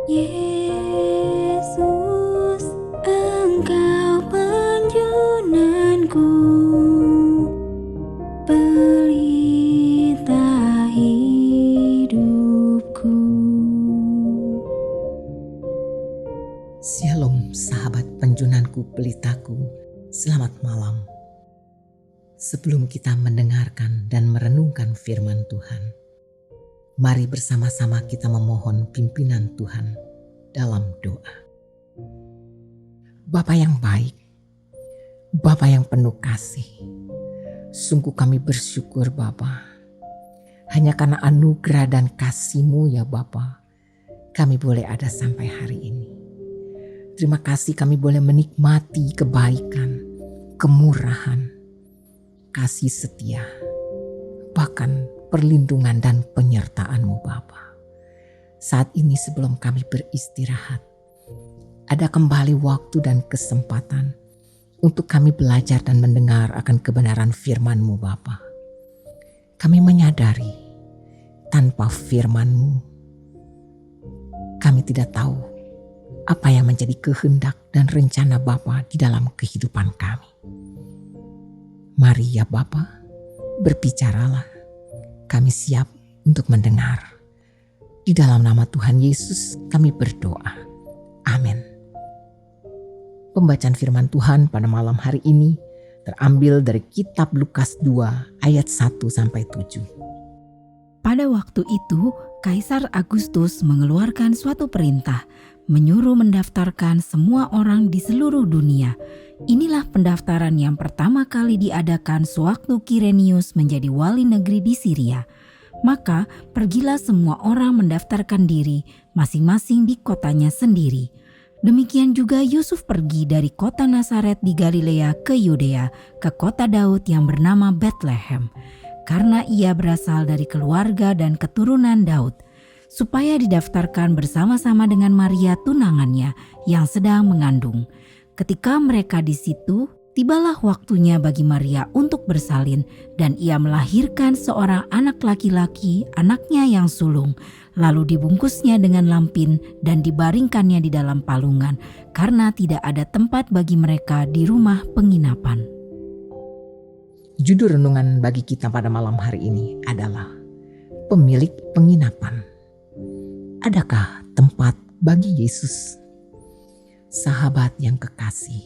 Yesus, Engkau penjunanku, pelita hidupku. Shalom sahabat penjunanku pelitaku, selamat malam. Sebelum kita mendengarkan dan merenungkan firman Tuhan, mari bersama-sama kita memohon pimpinan Tuhan dalam doa. Bapa yang baik, Bapa yang penuh kasih, sungguh kami bersyukur Bapa. Hanya karena anugerah dan kasih-Mu ya Bapa, kami boleh ada sampai hari ini. Terima kasih kami boleh menikmati kebaikan, kemurahan, kasih setia, bahkan perlindungan dan penyertaan-Mu Bapa. Saat ini sebelum kami beristirahat, ada kembali waktu dan kesempatan untuk kami belajar dan mendengar akan kebenaran firman-Mu Bapa. Kami menyadari tanpa firman-Mu kami tidak tahu apa yang menjadi kehendak dan rencana Bapa di dalam kehidupan kami. Mari ya Bapa, berbicaralah. Kami siap untuk mendengar. Di dalam nama Tuhan Yesus kami berdoa. Amin. Pembacaan firman Tuhan pada malam hari ini terambil dari kitab Lukas 2 ayat 1-7. Pada waktu itu, Kaisar Agustus mengeluarkan suatu perintah, menyuruh mendaftarkan semua orang di seluruh dunia. Inilah pendaftaran yang pertama kali diadakan sewaktu Kirenius menjadi wali negeri di Syria. Maka pergilah semua orang mendaftarkan diri masing-masing di kotanya sendiri. Demikian juga Yusuf pergi dari kota Nazaret di Galilea ke Yudea, ke kota Daud yang bernama Betlehem, karena ia berasal dari keluarga dan keturunan Daud, supaya didaftarkan bersama-sama dengan Maria tunangannya yang sedang mengandung. Ketika mereka di situ, tibalah waktunya bagi Maria untuk bersalin, dan ia melahirkan seorang anak laki-laki, anaknya yang sulung. Lalu dibungkusnya dengan lampin dan dibaringkannya di dalam palungan, karena tidak ada tempat bagi mereka di rumah penginapan. Judul renungan bagi kita pada malam hari ini adalah Pemilik Penginapan. Adakah tempat bagi Yesus? Sahabat yang kekasih,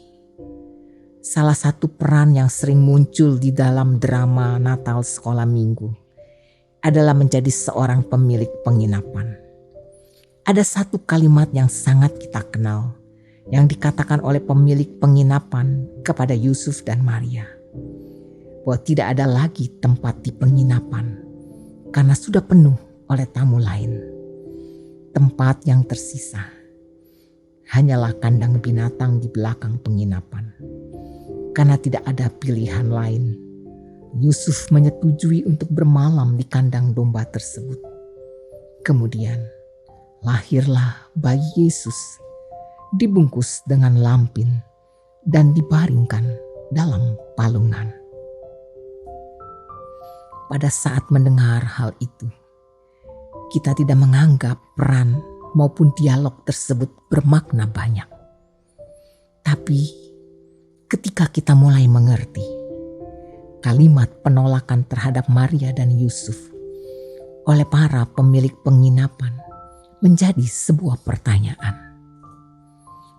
salah satu peran yang sering muncul di dalam drama Natal Sekolah Minggu adalah menjadi seorang pemilik penginapan. Ada satu kalimat yang sangat kita kenal yang dikatakan oleh pemilik penginapan kepada Yusuf dan Maria, bahwa tidak ada lagi tempat di penginapan karena sudah penuh oleh tamu lain. Tempat yang tersisa hanyalah kandang binatang di belakang penginapan. Karena tidak ada pilihan lain, Yusuf menyetujui untuk bermalam di kandang domba tersebut. Kemudian lahirlah bayi Yesus, dibungkus dengan lampin dan dibaringkan dalam palungan. Pada saat mendengar hal itu, kita tidak menganggap peran maupun dialog tersebut bermakna banyak. Tapi ketika kita mulai mengerti, kalimat penolakan terhadap Maria dan Yusuf oleh para pemilik penginapan menjadi sebuah pertanyaan.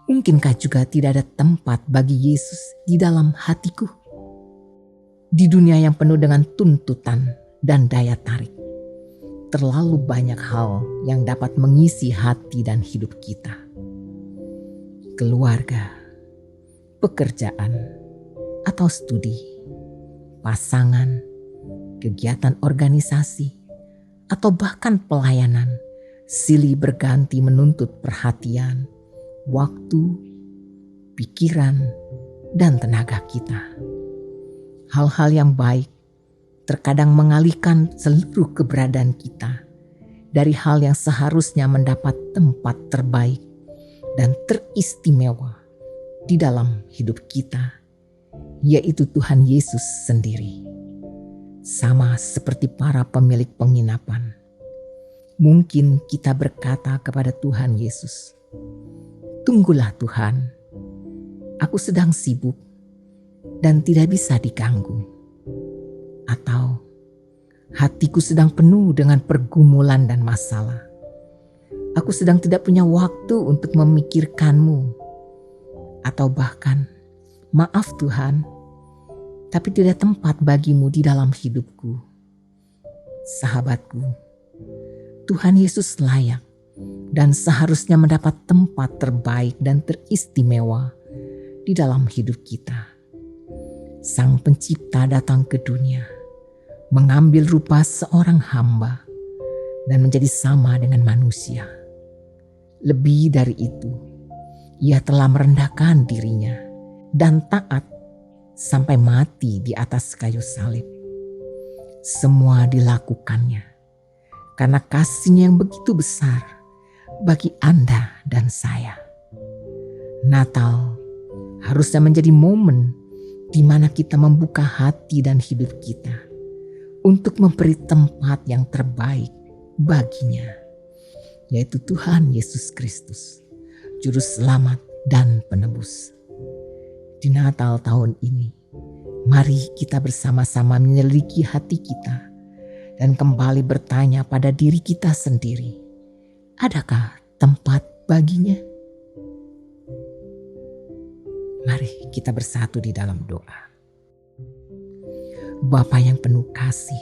Mungkinkah juga tidak ada tempat bagi Yesus di dalam hatiku? Di dunia yang penuh dengan tuntutan dan daya tarik, terlalu banyak hal yang dapat mengisi hati dan hidup kita. Keluarga, pekerjaan, atau studi, pasangan, kegiatan organisasi, atau bahkan pelayanan silih berganti menuntut perhatian, waktu, pikiran, dan tenaga kita. Hal-hal yang baik terkadang mengalihkan seluruh keberadaan kita dari hal yang seharusnya mendapat tempat terbaik dan teristimewa di dalam hidup kita, yaitu Tuhan Yesus sendiri. Sama seperti para pemilik penginapan, mungkin kita berkata kepada Tuhan Yesus, "Tunggulah Tuhan, aku sedang sibuk dan tidak bisa diganggu." Atau, "Hatiku sedang penuh dengan pergumulan dan masalah. Aku sedang tidak punya waktu untuk memikirkanmu." Atau bahkan, "Maaf Tuhan, tapi tidak tempat bagimu di dalam hidupku." Sahabatku, Tuhan Yesus layak dan seharusnya mendapat tempat terbaik dan teristimewa di dalam hidup kita. Sang Pencipta datang ke dunia, mengambil rupa seorang hamba dan menjadi sama dengan manusia. Lebih dari itu, Ia telah merendahkan dirinya dan taat sampai mati di atas kayu salib. Semua dilakukannya karena kasih-Nya yang begitu besar bagi Anda dan saya. Natal harusnya menjadi momen di mana kita membuka hati dan hidup kita untuk memberi tempat yang terbaik baginya, yaitu Tuhan Yesus Kristus, Juru Selamat dan Penebus. Di Natal tahun ini, mari kita bersama-sama menyelidiki hati kita dan kembali bertanya pada diri kita sendiri, adakah tempat baginya? Mari kita bersatu di dalam doa. Bapa yang penuh kasih,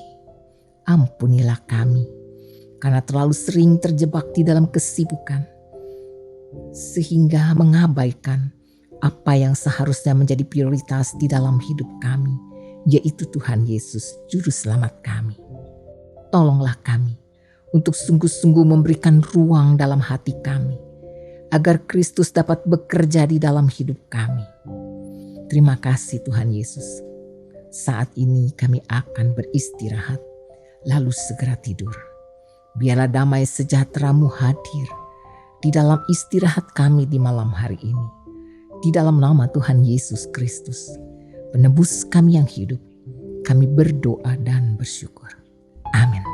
ampunilah kami karena terlalu sering terjebak di dalam kesibukan, sehingga mengabaikan apa yang seharusnya menjadi prioritas di dalam hidup kami, yaitu Tuhan Yesus, Juru Selamat kami. Tolonglah kami untuk sungguh-sungguh memberikan ruang dalam hati kami, agar Kristus dapat bekerja di dalam hidup kami. Terima kasih Tuhan Yesus. Saat ini kami akan beristirahat, lalu segera tidur. Biarlah damai sejahtera-Mu hadir di dalam istirahat kami di malam hari ini. Di dalam nama Tuhan Yesus Kristus, Penebus kami yang hidup, kami berdoa dan bersyukur. Amin.